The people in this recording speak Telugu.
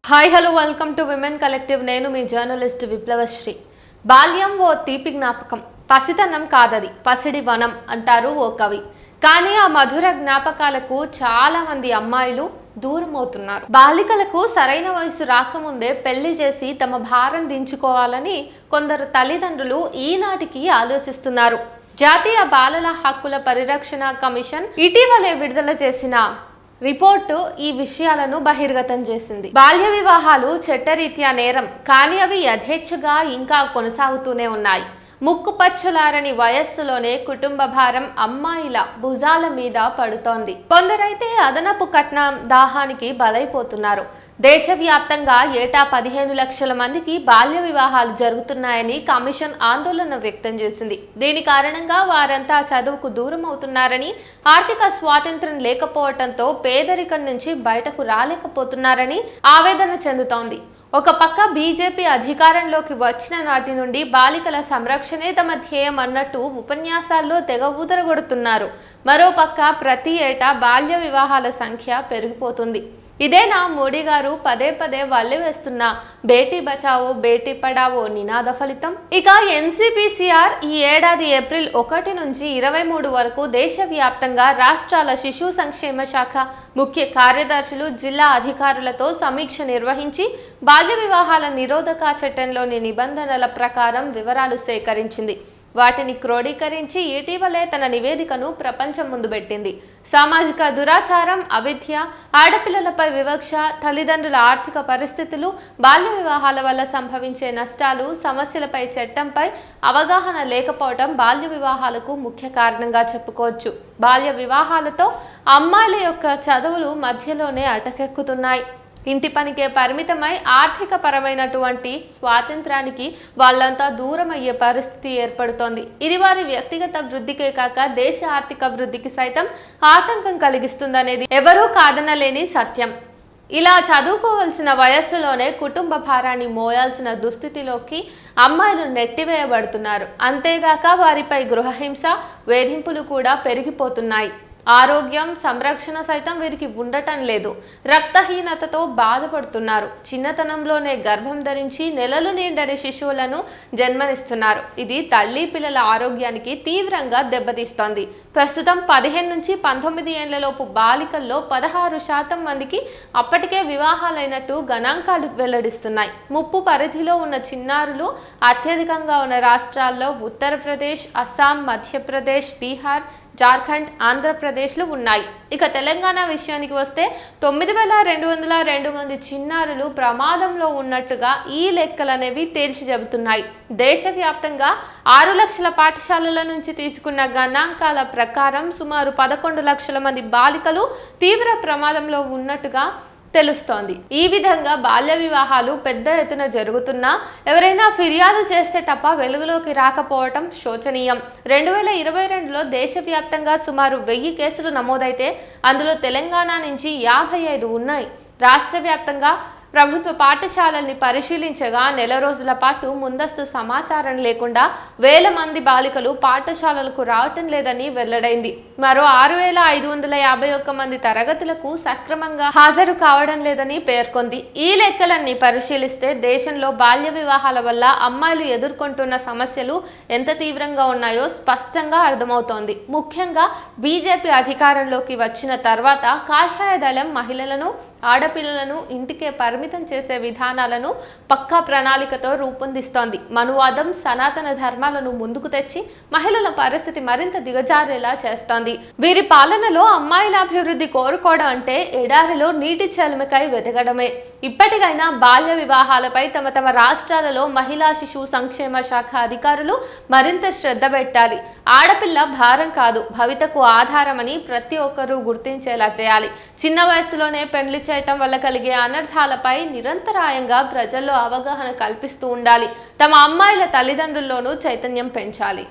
Hi hello welcome to women collective. నేను మీ జర్నలిస్ట్ విప్లవశ్రీ. బాల్యం ఓ తీపి జ్ఞాపకం, పసితనం కాదది పసిడి వనం అంటారు ఓ కవి. కానీ ఆ మధుర జ్ఞాపకాలకు చాలా మంది అమ్మాయిలు దూరం అవుతున్నారు. బాలికలకు సరైన వయసు రాకముందే పెళ్లి చేసి తమ భారం దించుకోవాలని కొందరు తల్లిదండ్రులు ఈనాటికి ఆలోచిస్తున్నారు. జాతీయ బాలల హక్కుల పరిరక్షణ కమిషన్ ఇటీవలే విడుదల చేసిన రిపోర్టు ఈ విషయాలను బహిర్గతం చేసింది. బాల్య వివాహాలు చట్టరీత్యా నేరం, కానీ అవి యథేచ్ఛగా ఇంకా కొనసాగుతూనే ఉన్నాయి. ముక్కు పచ్చలారని వయస్సులోనే కుటుంబ భారం అమ్మాయిల భుజాల మీద పడుతోంది. కొందరైతే అదనపు కట్నం దాహానికి బలైపోతున్నారు. దేశవ్యాప్తంగా ఏటా 15 లక్షల మందికి బాల్య వివాహాలు జరుగుతున్నాయని కమిషన్ ఆందోళన వ్యక్తం చేసింది. దీని కారణంగా వారంతా చదువుకు దూరం అవుతున్నారని, ఆర్థిక స్వాతంత్ర్యం లేకపోవడంతో పేదరికం నుంచి బయటకు రాలేకపోతున్నారని ఆవేదన చెందుతోంది. ఒక పక్క బీజేపీ అధికారంలోకి వచ్చిన నాటి నుండి బాలికల సంరక్షణే తమ ధ్యేయం అన్నట్టు ఉపన్యాసాల్లో తెగ ఊదరగొడుతున్నారు. మరోపక్క ప్రతి ఏటా బాల్య వివాహాల సంఖ్య పెరిగిపోతుంది. ఇదేనా మోడీ గారు పదే పదే వల్లెవేస్తున్న బేటీ బచావో బేటీ పడావో నినాద ఫలితం? ఇక ఎన్సీపీసీఆర్ ఈ ఏడాది ఏప్రిల్ 1 నుంచి 23 వరకు దేశవ్యాప్తంగా రాష్ట్రాల శిశు సంక్షేమ శాఖ ముఖ్య కార్యదర్శులు, జిల్లా అధికారులతో సమీక్ష నిర్వహించి బాల్య వివాహాల నిరోధక చట్టంలోని నిబంధనల ప్రకారం వివరాలు సేకరించింది. వాటిని క్రోడీకరించి ఇటీవలే తన నివేదికను ప్రపంచం ముందు పెట్టింది. సామాజిక దురాచారం, అవిద్య, ఆడపిల్లలపై వివక్ష, తల్లిదండ్రుల ఆర్థిక పరిస్థితులు, బాల్య వివాహాల వల్ల సంభవించే నష్టాలు, సమస్యలపై చట్టంపై అవగాహన లేకపోవడం బాల్య వివాహాలకు ముఖ్య కారణంగా చెప్పుకోవచ్చు. బాల్య వివాహాలతో అమ్మాయిల యొక్క చదువులు మధ్యలోనే అటకెక్కుతున్నాయి. ఇంటి పనికే పరిమితమై ఆర్థిక పరమైనటువంటి స్వాతంత్రానికి వాళ్ళంతా దూరం అయ్యే పరిస్థితి ఏర్పడుతోంది. ఇది వారి వ్యక్తిగత వృద్ధికే కాక దేశ ఆర్థిక వృద్ధికి సైతం ఆటంకం కలిగిస్తుందనేది ఎవరూ కాదనలేని సత్యం. ఇలా చదువుకోవాల్సిన వయస్సులోనే కుటుంబ భారాన్ని మోయాల్సిన దుస్థితిలోకి అమ్మాయిలు నెట్టివేయబడుతున్నారు. అంతేగాక వారిపై గృహహింస, వేధింపులు కూడా పెరిగిపోతున్నాయి. ఆరోగ్యం, సంరక్షణ సైతం వీరికి ఉండటం లేదు. రక్తహీనతతో బాధపడుతున్నారు. చిన్నతనంలోనే గర్భం ధరించి నెలలు నిండని శిశువులను జన్మనిస్తున్నారు. ఇది తల్లి పిల్లల ఆరోగ్యానికి తీవ్రంగా దెబ్బతీస్తోంది. ప్రస్తుతం 15 నుంచి 19 ఏళ్లలోపు బాలికల్లో 16% మందికి అప్పటికే వివాహాలైనట్టు గణాంకాలు వెల్లడిస్తున్నాయి. ముప్పు పరిధిలో ఉన్న చిన్నారులు అత్యధికంగా ఉన్న రాష్ట్రాల్లో ఉత్తరప్రదేశ్, అస్సాం, మధ్యప్రదేశ్, బీహార్, జార్ఖండ్, ఆంధ్రప్రదేశ్లు ఉన్నాయి. ఇక తెలంగాణ విషయానికి వస్తే 9202 మంది చిన్నారులు ప్రమాదంలో ఉన్నట్టుగా ఈ లెక్కలనేవి తేల్చి చెబుతున్నాయి. దేశవ్యాప్తంగా 6 లక్షల పాఠశాలల నుంచి తీసుకున్న గణాంకాల ప్రకారం సుమారు 11 లక్షల మంది బాలికలు తీవ్ర ప్రమాదంలో ఉన్నట్టుగా తెలుస్తోంది. ఈ విధంగా బాల్య వివాహాలు పెద్ద ఎత్తున జరుగుతున్నా ఎవరైనా ఫిర్యాదు చేస్తే తప్ప వెలుగులోకి రాకపోవటం శోచనీయం. 2022లో దేశవ్యాప్తంగా సుమారు 1000 కేసులు నమోదైతే అందులో తెలంగాణ నుంచి 55 ఉన్నాయి. రాష్ట్ర వ్యాప్తంగా ప్రభుత్వ పాఠశాలల్ని పరిశీలించగా నెల రోజుల పాటు ముందస్తు సమాచారం లేకుండా వేల మంది బాలికలు పాఠశాలలకు రావటం లేదని వెల్లడైంది. మరో 6551 మంది తరగతులకు సక్రమంగా హాజరు కావడం లేదని పేర్కొంది. ఈ లెక్కలన్నీ పరిశీలిస్తే దేశంలో బాల్య వివాహాల వల్ల అమ్మాయిలు ఎదుర్కొంటున్న సమస్యలు ఎంత తీవ్రంగా ఉన్నాయో స్పష్టంగా అర్థమవుతోంది. ముఖ్యంగా బీజేపీ అధికారంలోకి వచ్చిన తర్వాత కాషాయ దళం మహిళలను, ఆడపిల్లలను ఇంటికే పరిమితం చేసే విధానాలను పక్కా ప్రణాళికతో రూపొందిస్తోంది. మనువాదం, సనాతన ధర్మాలను ముందుకు తెచ్చి మహిళల పరిస్థితి మరింత దిగజారేలా చేస్తోంది. వీరి పాలనలో అమ్మాయిల అభివృద్ధి కోరుకోవడం అంటే ఎడారిలో నీటి చెలిమికై వెతకడమే. ఇప్పటికైనా బాల్య వివాహాలపై తమ రాష్ట్రాలలో మహిళా శిశు సంక్షేమ శాఖ అధికారులు మరింత శ్రద్ధ పెట్టాలి. ఆడపిల్ల భారం కాదు, భవితకు ఆధారమని ప్రతి ఒక్కరూ గుర్తించేలా చేయాలి. చిన్న వయసులోనే పెళ్లి చేయటం వల్ల కలిగే అనర్థాలపై నిరంతరాయంగా ప్రజల్లో అవగాహన కల్పిస్తూ ఉండాలి. తమ అమ్మాయిల తల్లిదండ్రుల్లోనూ చైతన్యం పెంచాలి.